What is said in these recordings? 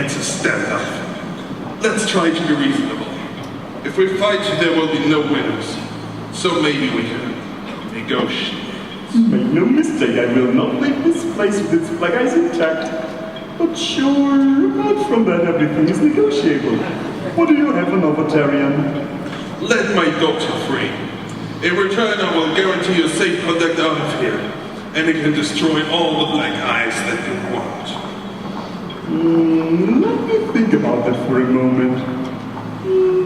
It's a standoff. Let's try to be reasonable. If we fight, there will be no winners. So maybe we can negotiate. Make no mistake, I will not leave this place with its black eyes intact. But sure, apart from that, everything is negotiable. What do you have on Overtarian? Let my daughter free. In return, I will guarantee you safe conduct out of here. And it can destroy all the black eyes that you want. Let me think about that for a moment.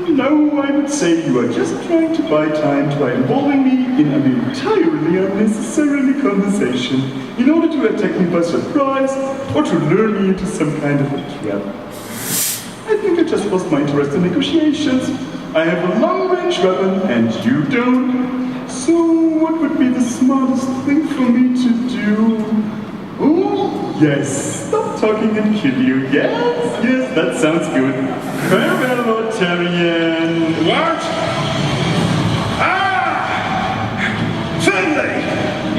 No, I would say you are just trying to buy time by involving me in an entirely unnecessary conversation in order to attack me by surprise or to lure me into some kind of a trap. I think I just lost my interest in negotiations. I have a long-range weapon and you don't. So what would be the smartest thing for me to do? Oh, yes, stop talking and kill you. Yes, that sounds good. Farewell, Lord Tarian. What? Ah! Finley!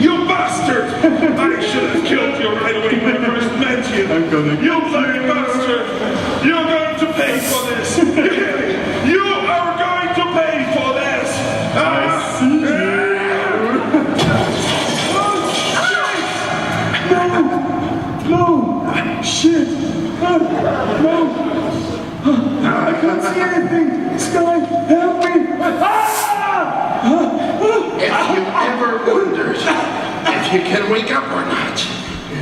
You bastard! I should have killed you right away when I first met you. I'm gonna You bloody bastard! You're going to pay for this! You hear me? You are going to pay for this! I see you. No! Shit! No! I can't see anything! Sky, help me! If you ever wondered if you can wake up or not,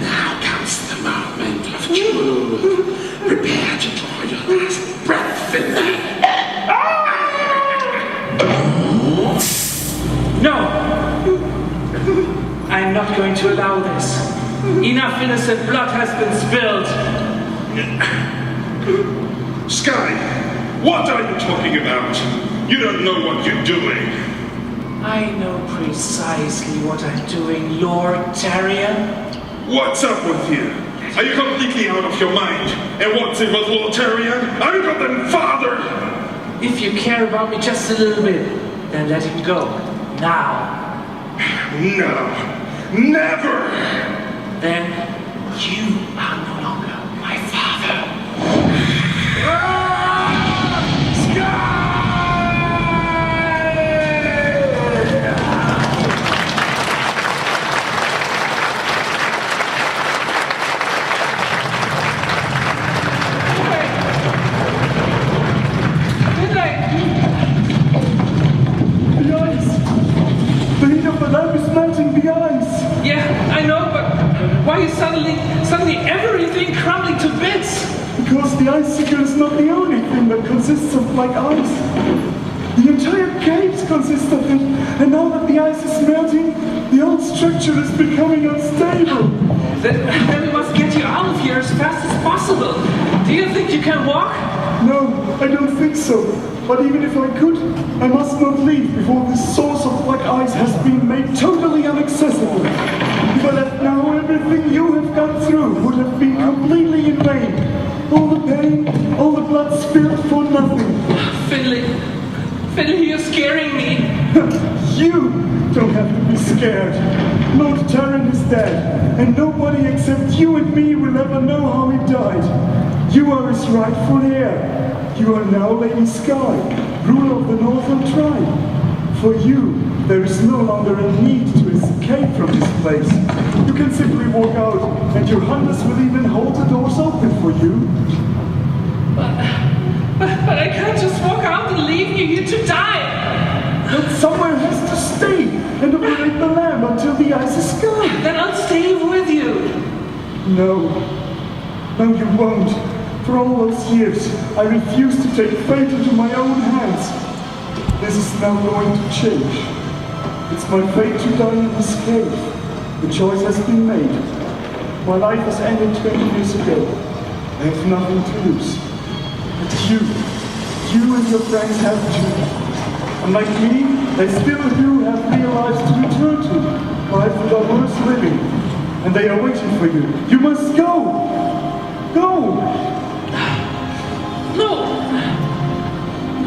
now comes the moment of truth. Prepare to draw your last breath, Finley. No! I'm not going to allow this. Enough innocent blood has been spilled. Sky, what are you talking about? You don't know what you're doing. I know precisely what I'm doing, Lord Tarian. What's up with you? Are you completely out of your mind? And what's it with Lord Tarian? I'm your goddamn father! If you care about me just a little bit, then let him go. Now. No. Never! Then you are no longer my father. Why is suddenly everything crumbling to bits? Because the icicle is not the only thing that consists of black ice. The entire caves consist of it, and now that the ice is melting, the old structure is becoming unstable. Then we must get you out of here as fast as possible. Do you think you can walk? No, I don't think so. But even if I could, I must not leave before this source of black ice has been made totally inaccessible. If I left now, everything you have gone through would have been completely in vain. All the pain, all the blood spilled for nothing. Finley, you're scaring me. You don't have to be scared. Lord Tarian is dead, and nobody except you and me will ever know how he died. You are his rightful heir. You are now Lady Sky, ruler of the Northern Tribe. For you, there is no longer a need to escape from this place. You can simply walk out, and your hunters will even hold the doors open for you. But I can't just walk out and leave you here to die. But somewhere has to stay and operate the lamp until the ice is gone. Then I'll stay with you. No, you won't. For all those years, I refused to take fate into my own hands. This is now going to change. It's my fate to die in this cave. The choice has been made. My life was ended 20 years ago. I have nothing to lose. But you and your friends have to. Unlike me, they still do have real lives to return to. Lives that are worth living. And they are waiting for you. You must go! Go! No!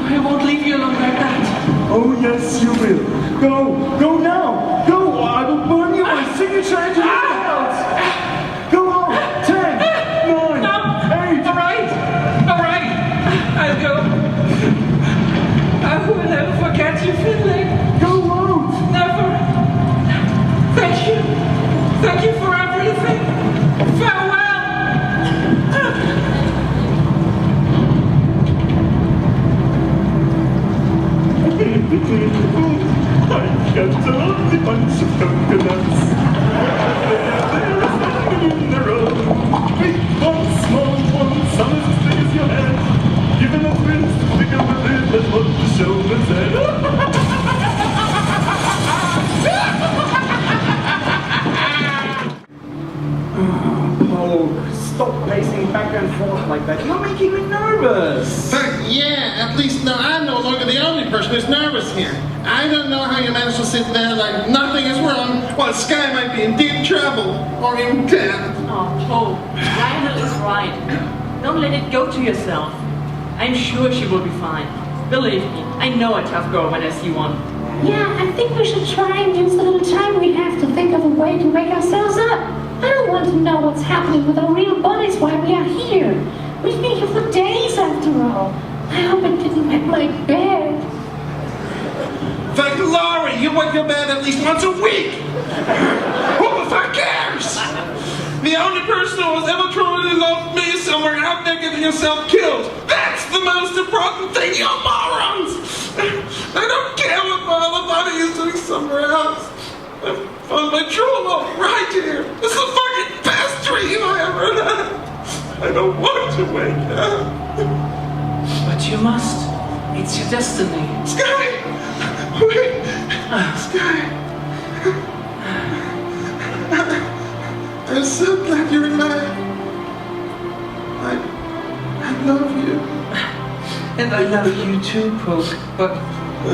I won't leave you alone like that. Oh yes, you will. Go! Go now! Go! Or I will burn you my signature into your house! Go on! 10, 9, 8, All right. pacing back and forth like that. You're making me nervous. Yeah, at least now I'm no longer the only person who's nervous here. I don't know how you manage to sit there like nothing is wrong while Sky might be in deep trouble or even dead. Oh, Paul, Lionel is right. Don't let it go to yourself. I'm sure she will be fine. Believe me, I know a tough girl when I see one. Yeah, I think we should try and use the little time we have to think of a way to wake ourselves up. I don't want to know what's happening with our real bodies while we are here. We've been here for days after all. I hope it didn't wet my bed. In fact, Laurie, you wet your bed at least once a week. Who the fuck cares? The only person who has ever truly loved me is somewhere out there getting herself killed. That's the most important thing, you morons! I don't care what my other body is doing somewhere else. I found my true love right here. This is the fucking best dream I ever had. I don't want to wake up. But you must. It's your destiny. Sky! Wait! Sky! I'm so glad you're alive. I love you. And I love you too, Poke. But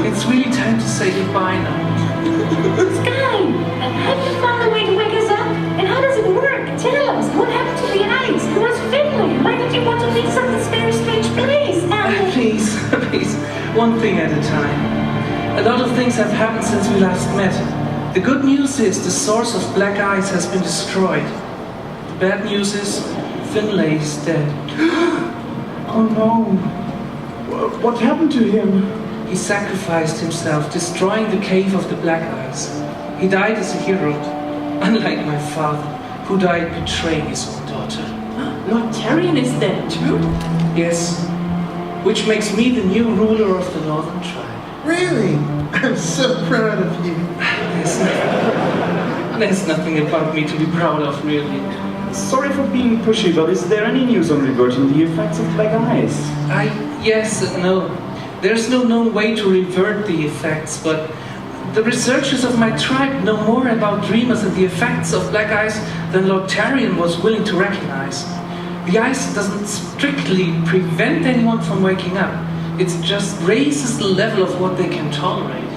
it's really time to say goodbye now. Sky, have you found a way to wake us up? And how does it work? Tell us, what happened to the ice? Who was Finley? Why did you want to leave us this very strange place? Please, please, one thing at a time. A lot of things have happened since we last met. The good news is the source of black ice has been destroyed. The bad news is Finlay is dead. Oh no. What happened to him? He sacrificed himself, destroying the cave of the black ice. He died as a hero, unlike my father, who died betraying his own daughter. Lord Tyrion is dead too? Yes, which makes me the new ruler of the Northern Tribe. Really? I'm so proud of you. There's nothing about me to be proud of, really. Sorry for being pushy, but is there any news on reverting the effects of black ice? Yes and no. There's no known way to revert the effects, but the researchers of my tribe know more about dreamers and the effects of black ice than Lord Tyrion was willing to recognize. The ice doesn't strictly prevent anyone from waking up. It just raises the level of what they can tolerate.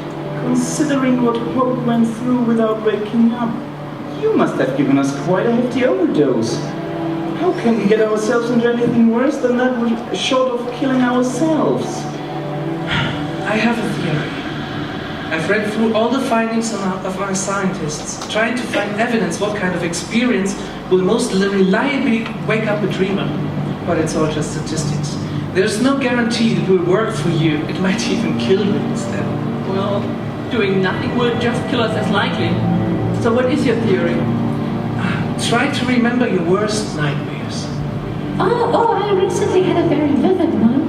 Considering what Pope went through without waking up, you must have given us quite a hefty overdose. How can we get ourselves into anything worse than that short of killing ourselves? I have a theory. I've read through all the findings of our scientists, trying to find evidence what kind of experience will most reliably wake up a dreamer. But it's all just statistics. There's no guarantee it will work for you. It might even kill you instead. Well, doing nothing will just kill us as likely. So what is your theory? Try to remember your worst nightmares. Oh, I recently had a very vivid one.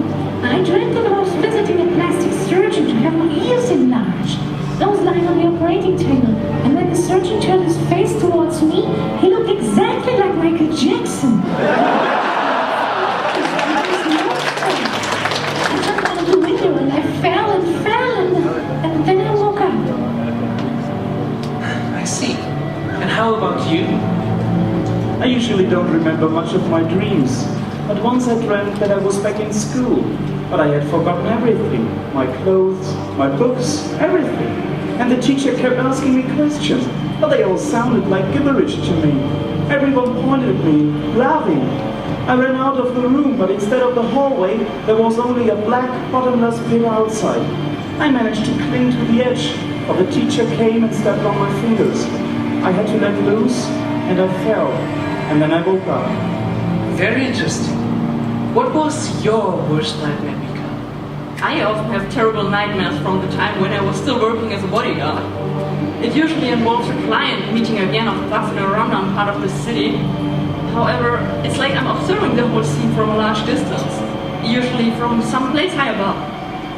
I dreamt that I was visiting a plastic surgeon to have my ears enlarged. I was lying on the operating table, and when the surgeon turned his face towards me, he looked exactly like Michael Jackson. I jumped out of the window and I fell, and then I woke up. I see. And how about you? I usually don't remember much of my dreams, but once I dreamt that I was back in school, but I had forgotten everything. My clothes, my books, everything. And the teacher kept asking me questions, but they all sounded like gibberish to me. Everyone pointed at me, laughing. I ran out of the room, but instead of the hallway, there was only a black, bottomless pit outside. I managed to cling to the edge, but the teacher came and stepped on my fingers. I had to let loose, and I fell, and then I woke up. Very interesting. What was your worst nightmare, Mika? I often have terrible nightmares from the time when I was still working as a bodyguard. It usually involves a client meeting again of stuff in a rundown part of the city. However, it's like I'm observing the whole scene from a large distance, usually from some place high above.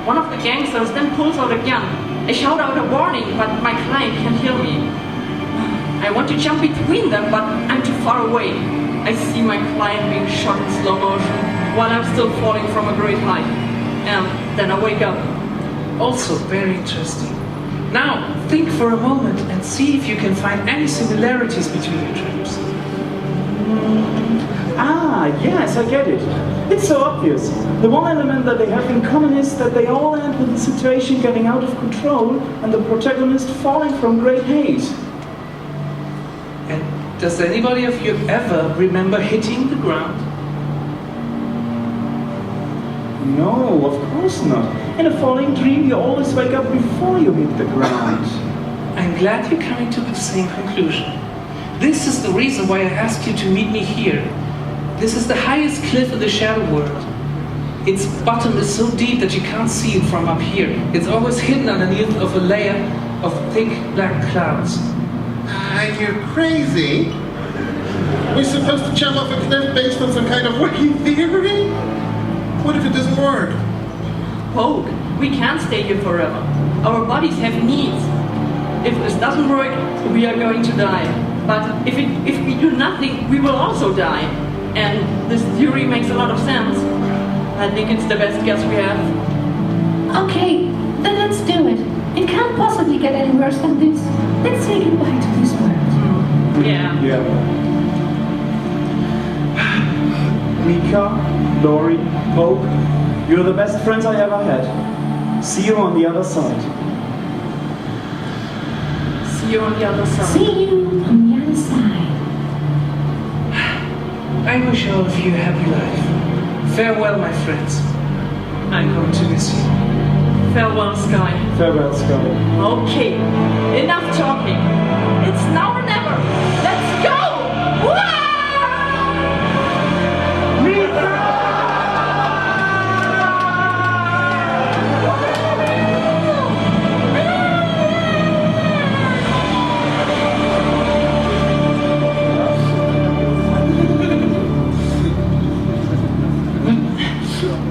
One of the gangsters then pulls out a gun. I shout out a warning, but my client can't hear me. I want to jump between them, but I'm too far away. I see my client being shot in slow motion while I'm still falling from a great height. And then I wake up. Also very interesting. Now, think for a moment and see if you can find any similarities between your dreams. Ah, yes, I get it. It's so obvious. The one element that they have in common is that they all end with the situation getting out of control and the protagonist falling from great height. And does anybody of you ever remember hitting the ground? No, of course not. In a falling dream, you always wake up before you hit the ground. I'm glad you're coming to the same conclusion. This is the reason why I asked you to meet me here. This is the highest cliff in the shadow world. Its bottom is so deep that you can't see it from up here. It's always hidden underneath of a layer of thick black clouds. Are you crazy? We're supposed to jump off a cliff based on some kind of wacky theory? What if it doesn't work? Poke, we can't stay here forever. Our bodies have needs. If this doesn't work, we are going to die. But if we do nothing, we will also die. And this theory makes a lot of sense. I think it's the best guess we have. Okay, then let's do it. It can't possibly get any worse than this. Let's say goodbye to this world. Yeah. Yeah. Mika, Lori, Pope, you're the best friends I ever had. See you on the other side. See you on the other side. See you on the other side. I wish all of you a happy life. Farewell, my friends. I'm going to miss you. Farewell, Sky. Farewell, Sky. Okay, enough talking. It's now or never. Let's go! Wah!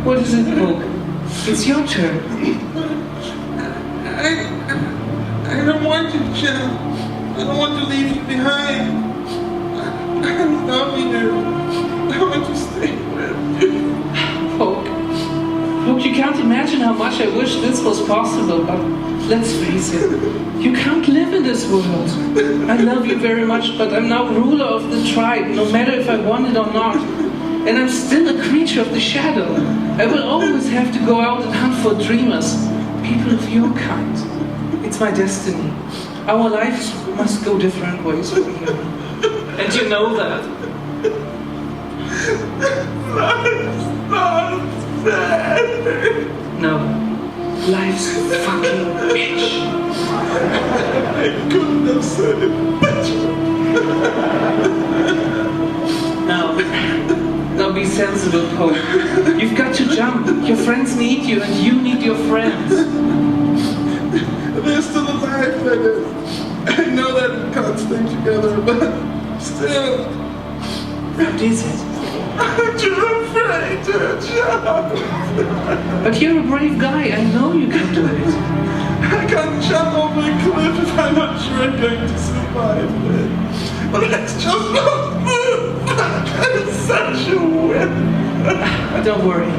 What is it, Poke? It's your turn. I don't want to, Jen. I don't want to leave you behind. I love you. I want to stay with you. Poke. Poke, you can't imagine how much I wish this was possible, but let's face it, you can't live in this world. I love you very much, but I'm now ruler of the tribe, no matter if I want it or not. And I'm still a creature of the shadow. I will always have to go out and hunt for dreamers, people of your kind. It's my destiny. Our lives must go different ways from here. And you know that. No. Life's fucking bitch. I couldn't have said it better. Now be sensible, Pope. You've got to jump. Your friends need you, and you need your friends. They're still alive, Bennett. I know that we can't stay together, but still. What is it? I'm too afraid to jump. But you're a brave guy. I know you can do it. I can't jump over a cliff if I'm not sure I'm going to survive it. But let's just not move back. I'm such a whip. Don't worry.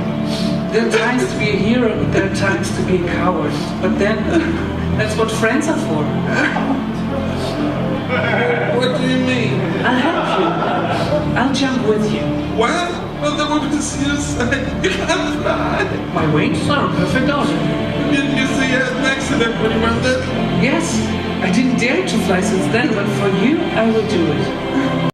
There are times to be a hero, and there are times to be a coward. But then, that's what friends are for. What do you mean? I'll help you. I'll jump with you. What? Well, then we're going to see us. You can't fly. My wings are a perfect order. Didn't you say you had an accident when you went there? Yes, I didn't dare to fly since then, but for you, I will do it.